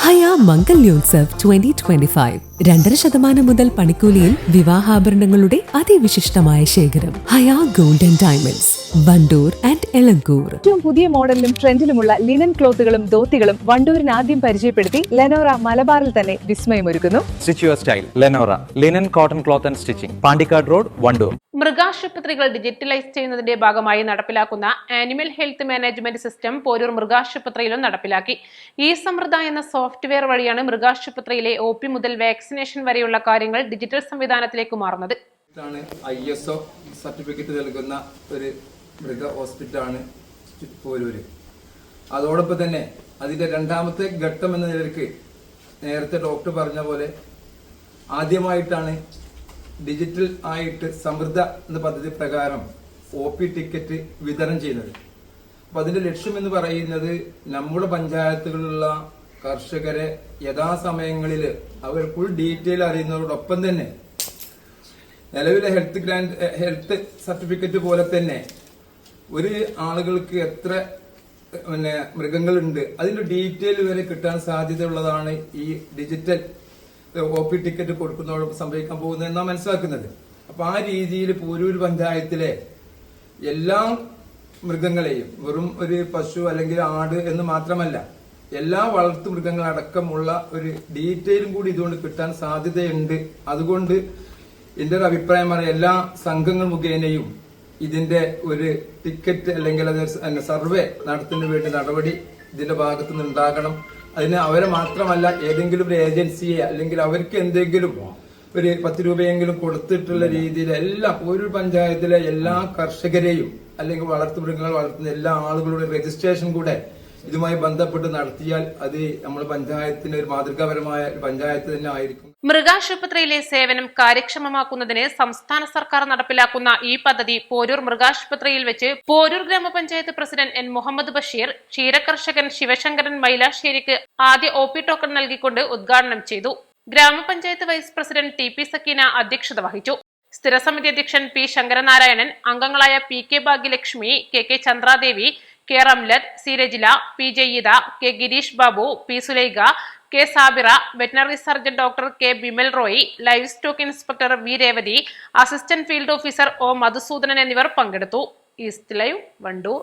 ഹയ മംഗല്യോത്സവ് 2025 2.5% മുതൽ പണിക്കൂലിയിൽ വിവാഹാഭരണങ്ങളുടെ അതിവിശിഷ്ടമായ ശേഖരം. Haya gold and diamonds, Wandoor and Elankur. ഏറ്റവും പുതിയ മോഡലിലും ട്രെൻഡിലുമുള്ള ലിനൻ ക്ലോത്തുകളും ധോത്തികളും വണ്ടൂരിന് ആദ്യം പരിചയപ്പെടുത്തി ലെനോറ മലബാറിൽ തന്നെ വിസ്മയമൊരുക്കുന്നു. Stitch your style Lenora linen cotton cloth and stitching, Pandikkad road, Wandoor. മൃഗാശുപത്രികൾ ഡിജിറ്റലൈസ് ചെയ്യുന്നതിന്റെ ഭാഗമായി നടപ്പിലാക്കുന്ന animal health management system Poroor മൃഗാശുപത്രിയിലും നടപ്പിലാക്കി. ഈ സമൃദ്ധ എന്ന സോഫ്റ്റ്വെയർ വഴിയാണ് മൃഗാശുപത്രിയിലെ OP മുതൽ വാക്സിനേഷൻ വരെയുള്ള കാര്യങ്ങൾ ഡിജിറ്റൽ സംവിധാനത്തിലേക്ക് മാറുന്നത്. ISO സർട്ടിഫിക്കറ്റ് നൽകുന്ന ഒരു മൃഗ ഹോസ്പിറ്റലാണ് പോരൂര്. അതോടൊപ്പം തന്നെ അതിന്റെ രണ്ടാമത്തെ ഘട്ടം എന്ന നിലയ്ക്ക് നേരത്തെ ഡോക്ടർ പറഞ്ഞ പോലെ ആദ്യമായിട്ടാണ് ഡിജിറ്റൽ ആയിട്ട് സമൃദ്ധ എന്ന പദ്ധതി പ്രകാരം OP ടിക്കറ്റ് വിതരണം ചെയ്യുന്നത്. അപ്പൊ അതിന്റെ ലക്ഷ്യം എന്ന് പറയുന്നത് നമ്മുടെ പഞ്ചായത്തുകളിലുള്ള കർഷകരെ യഥാസമയങ്ങളിൽ അവർ ഫുൾ ഡീറ്റെയിൽ അറിയുന്നതോടൊപ്പം തന്നെ നിലവിലെ ഹെൽത്ത് സർട്ടിഫിക്കറ്റ് പോലെ തന്നെ ഒരു ആളുകൾക്ക് എത്ര മൃഗങ്ങളുണ്ട് അതിന്റെ ഡീറ്റെയിൽ വരെ കിട്ടാൻ സാധ്യതയുള്ളതാണ് ഈ ഡിജിറ്റൽ OP ടിക്കറ്റ് കൊടുക്കുന്നതോടൊപ്പം സംഭവിക്കാൻ പോകുന്നത് എന്നാണ് മനസ്സിലാക്കുന്നത്. അപ്പൊ ആ രീതിയിൽ പോരൂർ പഞ്ചായത്തിലെ എല്ലാ മൃഗങ്ങളെയും വെറും ഒരു പശു അല്ലെങ്കിൽ ആട് എന്ന് മാത്രമല്ല എല്ലാ വളർത്തു മൃഗങ്ങളടക്കമുള്ള ഒരു ഡീറ്റെയിലും കൂടി ഇതുകൊണ്ട് കിട്ടാൻ സാധ്യതയുണ്ട്. അതുകൊണ്ട് എന്റെ ഒരു അഭിപ്രായമാണ് എല്ലാ സംഘങ്ങൾ മുഖേനയും ഇതിന്റെ ഒരു ടിക്കറ്റ് അല്ലെങ്കിൽ അത് സർവേ നടത്തുന്നതിന് വേണ്ടി നടപടി ഇതിന്റെ ഭാഗത്തു നിന്ന് ഉണ്ടാകണം. അതിന് അവരെ മാത്രമല്ല ഏതെങ്കിലും ഒരു ഏജൻസിയെ അല്ലെങ്കിൽ അവർക്ക് എന്തെങ്കിലും ഒരു 10 രൂപയെങ്കിലും കൊടുത്തിട്ടുള്ള രീതിയിൽ ഒരു പഞ്ചായത്തിലെ എല്ലാ കർഷകരെയും അല്ലെങ്കിൽ വളർത്തുമൃഗങ്ങൾ വളർത്തുന്ന എല്ലാ ആളുകളുടെ രജിസ്ട്രേഷൻ കൂടെ ഇതുമായി ബന്ധപ്പെട്ട് നടത്തിയാൽ അത് നമ്മുടെ പഞ്ചായത്തിന് ഒരു മാതൃകാപരമായ പഞ്ചായത്ത് തന്നെ ആയിരിക്കും. മൃഗാശുപത്രിയിലെ സേവനം കാര്യക്ഷമമാക്കുന്നതിന് സംസ്ഥാന സർക്കാർ നടപ്പിലാക്കുന്ന ഈ പദ്ധതി പോരൂർ മൃഗാശുപത്രിയിൽ വെച്ച് പോരൂർ ഗ്രാമപഞ്ചായത്ത് പ്രസിഡന്റ് N മുഹമ്മദ് ബഷീർ ക്ഷീരകർഷകൻ ശിവശങ്കരൻ മൈലാശ്ശേരിക്ക് ആദ്യ OP ടോക്കൺ നൽകിക്കൊണ്ട് ഉദ്ഘാടനം ചെയ്തു. ഗ്രാമപഞ്ചായത്ത് വൈസ് പ്രസിഡന്റ് TP സക്കീന അധ്യക്ഷത വഹിച്ചു. സ്ഥിരസമിതി അധ്യക്ഷൻ P ശങ്കരനാരായണൻ, അംഗങ്ങളായ PK Bhagyalakshmi, KK Chandradevi, K Ramlath, C Rajila, P Jayeetha, K Girish Babu, P Sulaikha, K Sabira, veterinary surgeon doctor K Bimal Roy, livestock inspector V Revathi, assistant field officer O Madhusoodanan എന്നിവർ പങ്കെടുത്തു. East live, Wandoor.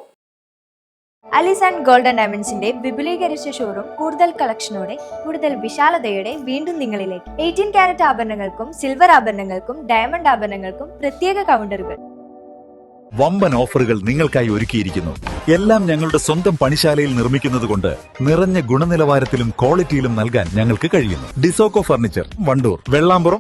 Alis and gold and ഡയമണ്ട്സിന്റെ വിപുലീകരിച്ച ഷോറൂം കൂടുതൽ കളക്ഷനോടെ കൂടുതൽ വിശാലതയോടെ വീണ്ടും നിങ്ങളിലേക്ക്. 18 കാരറ്റ് ആഭരണങ്ങൾക്കും സിൽവർ ആഭരണങ്ങൾക്കും ഡയമണ്ട് ആഭരണങ്ങൾക്കും പ്രത്യേക കൗണ്ടറുകൾ. വമ്പൻ ഓഫറുകൾ നിങ്ങൾക്കായി ഒരുക്കിയിരിക്കുന്നു. എല്ലാം ഞങ്ങളുടെ സ്വന്തം പണിശാലയിൽ നിർമ്മിക്കുന്നത് കൊണ്ട് നിറഞ്ഞ ഗുണനിലവാരത്തിലും ക്വാളിറ്റിയിലും നൽകാൻ ഞങ്ങൾക്ക് കഴിയുന്നു. ഡിസോക്കോ ഫർണിച്ചർ, വണ്ടൂർ, വെള്ളാമ്പുറം,